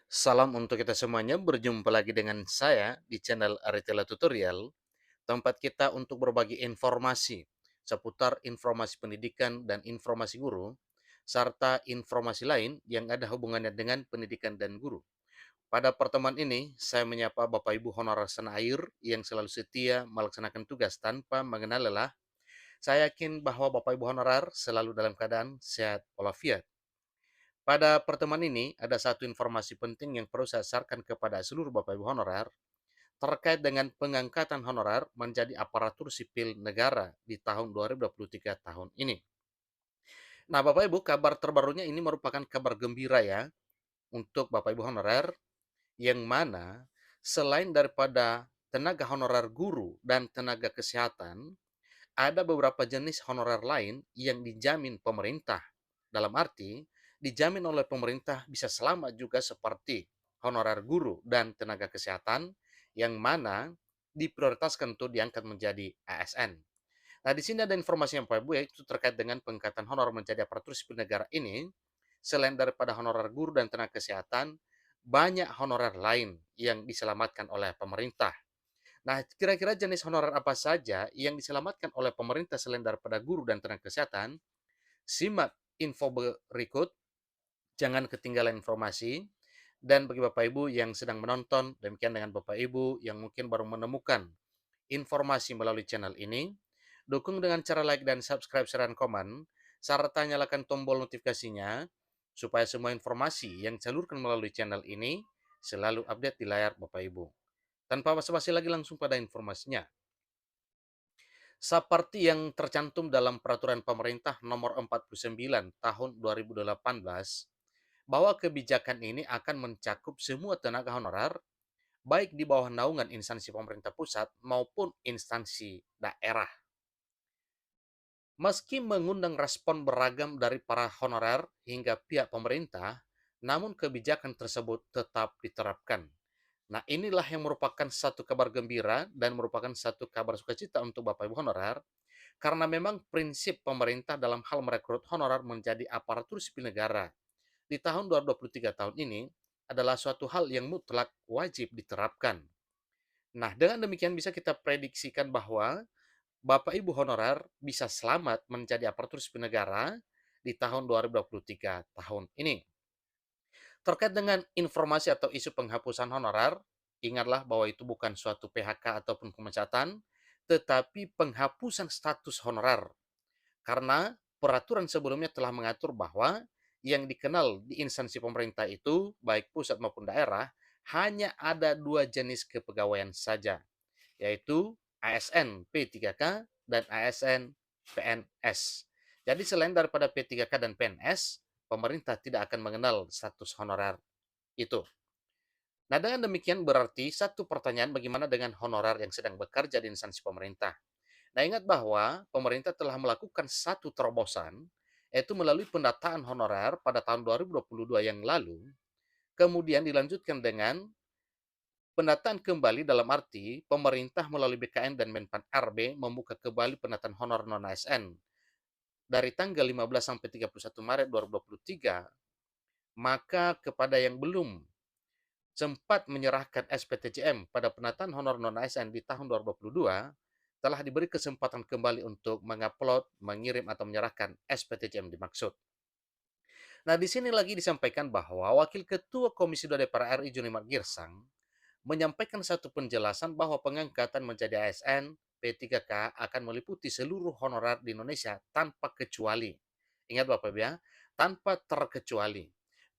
Salam untuk kita semuanya, berjumpa lagi dengan saya di channel Aritela Tutorial, tempat kita untuk berbagi informasi seputar informasi pendidikan dan informasi guru, serta informasi lain yang ada hubungannya dengan pendidikan dan guru. Pada pertemuan ini, saya menyapa Bapak Ibu honorer tanah air yang selalu setia melaksanakan tugas tanpa mengenal lelah. Saya yakin bahwa Bapak Ibu honorer selalu dalam keadaan sehat walafiat. Pada pertemuan ini, ada satu informasi penting yang perlu saya sarankan kepada seluruh Bapak Ibu honorer terkait dengan pengangkatan honorer menjadi aparatur sipil negara di tahun 2023 tahun ini. Nah, Bapak Ibu, kabar terbarunya ini merupakan kabar gembira ya untuk Bapak Ibu honorer yang mana selain daripada tenaga honorer guru dan tenaga kesehatan, ada beberapa jenis honorer lain yang dijamin pemerintah. Dalam arti, dijamin oleh pemerintah bisa selamat juga seperti honorer guru dan tenaga kesehatan yang mana diprioritaskan untuk diangkat menjadi ASN. Nah, di sini ada informasi yang Pak Ibu yaitu terkait dengan pengangkatan honor menjadi aparatur sipil negara ini, selain daripada honorer guru dan tenaga kesehatan, banyak honorer lain yang diselamatkan oleh pemerintah. Nah, kira-kira jenis honorer apa saja yang diselamatkan oleh pemerintah selain daripada guru dan tenaga kesehatan? Simak info berikut, jangan ketinggalan informasi. Dan bagi Bapak Ibu yang sedang menonton, demikian dengan Bapak Ibu yang mungkin baru menemukan informasi melalui channel ini, dukung dengan cara like dan subscribe serta komen, serta nyalakan tombol notifikasinya supaya semua informasi yang disalurkan melalui channel ini selalu update di layar Bapak Ibu. Tanpa basa-basi lagi langsung pada informasinya. Seperti yang tercantum dalam Peraturan Pemerintah Nomor 49 Tahun 2018, bahwa kebijakan ini akan mencakup semua tenaga honorer, baik di bawah naungan instansi pemerintah pusat maupun instansi daerah. Meski mengundang respon beragam dari para honorer hingga pihak pemerintah, namun kebijakan tersebut tetap diterapkan. Nah, inilah yang merupakan satu kabar gembira dan merupakan satu kabar sukacita untuk Bapak Ibu honorer, karena memang prinsip pemerintah dalam hal merekrut honorer menjadi aparatur sipil negara di tahun 2023 tahun ini adalah suatu hal yang mutlak wajib diterapkan. Nah, dengan demikian bisa kita prediksikan bahwa Bapak Ibu honorer bisa selamat menjadi aparatur sipil negara di tahun 2023 tahun ini. Terkait dengan informasi atau isu penghapusan honorer, ingatlah bahwa itu bukan suatu PHK ataupun pemecatan, tetapi penghapusan status honorer. Karena peraturan sebelumnya telah mengatur bahwa yang dikenal di instansi pemerintah itu, baik pusat maupun daerah, hanya ada dua jenis kepegawaian saja, yaitu ASN P3K dan ASN PNS. Jadi selain daripada P3K dan PNS, pemerintah tidak akan mengenal status honorer itu. Nah, dengan demikian berarti satu pertanyaan, bagaimana dengan honorer yang sedang bekerja di instansi pemerintah? Nah, ingat bahwa pemerintah telah melakukan satu terobosan, yaitu melalui pendataan honorer pada tahun 2022 yang lalu, kemudian dilanjutkan dengan pendataan kembali dalam arti pemerintah melalui BKN dan Menpan RB membuka kembali pendataan honor non-ASN dari tanggal 15 sampai 31 Maret 2023, maka kepada yang belum sempat menyerahkan SPTJM pada penataan honor non-ASN di tahun 2022, telah diberi kesempatan kembali untuk mengupload, mengirim, atau menyerahkan SPTJM dimaksud. Nah, di sini lagi disampaikan bahwa Wakil Ketua Komisi 2 DPR RI Junimat Girsang menyampaikan satu penjelasan bahwa pengangkatan menjadi ASN P3K akan meliputi seluruh honorer di Indonesia tanpa kecuali. Ingat Bapak Ibu ya, tanpa terkecuali.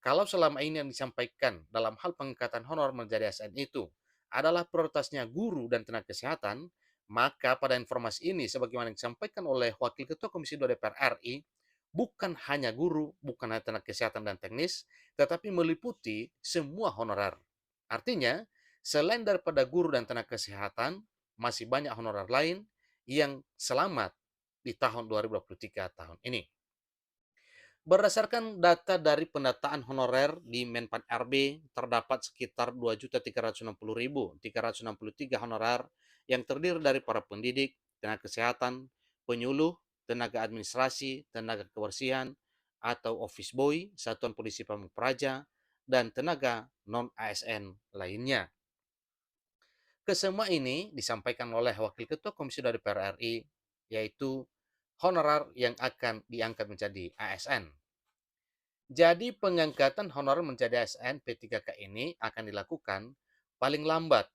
Kalau selama ini yang disampaikan dalam hal pengangkatan honor menjadi ASN itu adalah prioritasnya guru dan tenaga kesehatan, maka pada informasi ini sebagaimana yang disampaikan oleh Wakil Ketua Komisi 2 DPR RI, bukan hanya guru, bukan hanya tenaga kesehatan dan teknis, tetapi meliputi semua honorer. Artinya, selain daripada guru dan tenaga kesehatan, masih banyak honorer lain yang selamat di tahun 2023 tahun ini. Berdasarkan data dari pendataan honorer di Menpan RB, terdapat sekitar 2.360.363 honorer yang terdiri dari para pendidik, tenaga kesehatan, penyuluh, tenaga administrasi, tenaga kebersihan, atau office boy, satuan polisi pamung praja, dan tenaga non-ASN lainnya. Kesemua ini disampaikan oleh Wakil Ketua Komisi 2 DPR RI, yaitu honorer yang akan diangkat menjadi ASN. Jadi pengangkatan honorer menjadi ASN P3K ini akan dilakukan paling lambat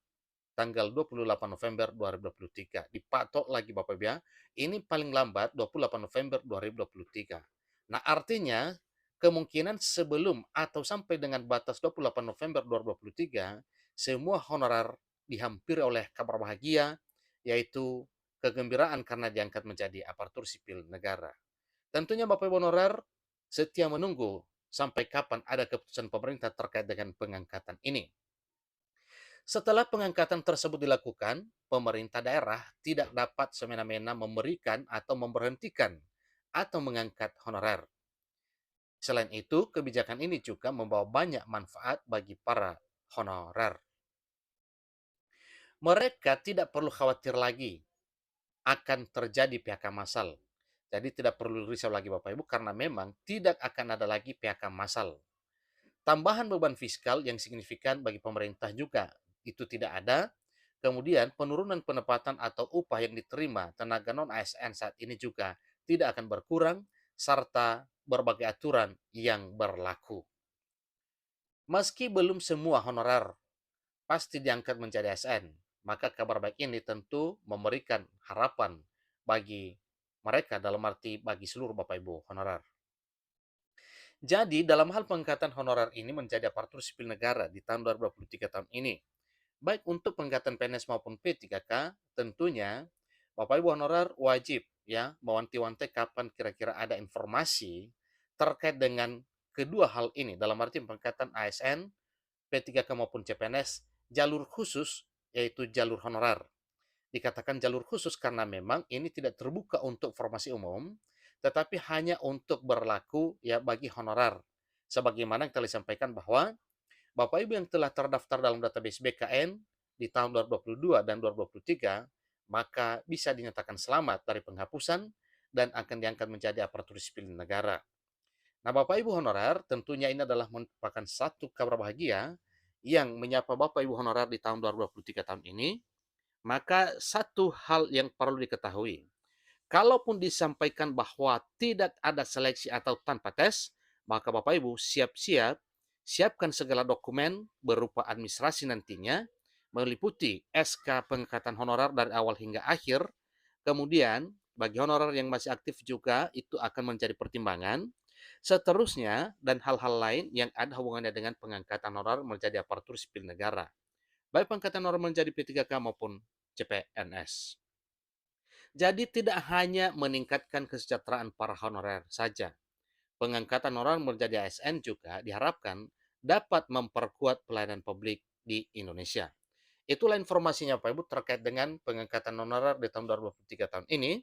tanggal 28 November 2023. Dipatok lagi Bapak Ibu ya, ini paling lambat 28 November 2023. Nah artinya kemungkinan sebelum atau sampai dengan batas 28 November 2023, semua honorer dihampiri oleh kabar bahagia, yaitu kegembiraan karena diangkat menjadi aparatur sipil negara. Tentunya Bapak Ibu honorer setia menunggu sampai kapan ada keputusan pemerintah terkait dengan pengangkatan ini. Setelah pengangkatan tersebut dilakukan, pemerintah daerah tidak dapat semena-mena memberikan atau memberhentikan atau mengangkat honorer. Selain itu, kebijakan ini juga membawa banyak manfaat bagi para honorer. Mereka tidak perlu khawatir lagi akan terjadi PHK massal. Jadi tidak perlu risau lagi Bapak Ibu karena memang tidak akan ada lagi PHK massal. Tambahan beban fiskal yang signifikan bagi pemerintah juga itu tidak ada. Kemudian penurunan pendapatan atau upah yang diterima tenaga non-ASN saat ini juga tidak akan berkurang serta berbagai aturan yang berlaku. Meski belum semua honorer pasti diangkat menjadi ASN, maka kabar baik ini tentu memberikan harapan bagi mereka dalam arti bagi seluruh Bapak Ibu honorer. Jadi, dalam hal pengangkatan honorer ini menjadi aparatur sipil negara di tahun 2023 tahun ini, baik untuk pengangkatan PNS maupun P3K, tentunya Bapak Ibu honorer wajib ya mewanti-wanti kapan kira-kira ada informasi terkait dengan kedua hal ini dalam arti pengangkatan ASN, P3K maupun CPNS, jalur khusus yaitu jalur honorer. Dikatakan jalur khusus karena memang ini tidak terbuka untuk formasi umum, tetapi hanya untuk berlaku ya bagi honorer. Sebagaimana yang telah disampaikan bahwa Bapak Ibu yang telah terdaftar dalam database BKN di tahun 2022 dan 2023, maka bisa dinyatakan selamat dari penghapusan dan akan diangkat menjadi aparatur sipil negara. Nah, Bapak Ibu honorer, tentunya ini adalah merupakan satu kabar bahagia yang menyapa Bapak Ibu honorer di tahun 2023 tahun ini. Maka satu hal yang perlu diketahui, kalaupun disampaikan bahwa tidak ada seleksi atau tanpa tes, maka Bapak Ibu siap-siap, siapkan segala dokumen berupa administrasi nantinya, meliputi SK pengangkatan honorer dari awal hingga akhir, kemudian bagi honorer yang masih aktif juga itu akan menjadi pertimbangan, seterusnya dan hal-hal lain yang ada hubungannya dengan pengangkatan honorer menjadi aparatur sipil negara baik pangkatan normal menjadi P3K maupun CPNS. Jadi tidak hanya meningkatkan kesejahteraan para honorer saja, pengangkatan honorer menjadi ASN juga diharapkan dapat memperkuat pelayanan publik di Indonesia. Itulah informasinya Pak Ibu terkait dengan pengangkatan honorer di tahun 2023 tahun ini,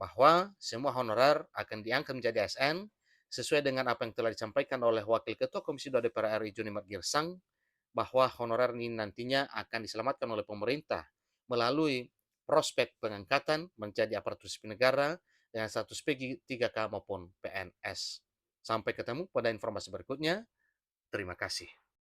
bahwa semua honorer akan diangkat menjadi ASN sesuai dengan apa yang telah disampaikan oleh Wakil Ketua Komisi 2 DPR RI Junimat Girsang bahwa honorer ini nantinya akan diselamatkan oleh pemerintah melalui prospek pengangkatan menjadi aparatur sipil negara dengan status P3K maupun PNS. Sampai ketemu pada informasi berikutnya. Terima kasih.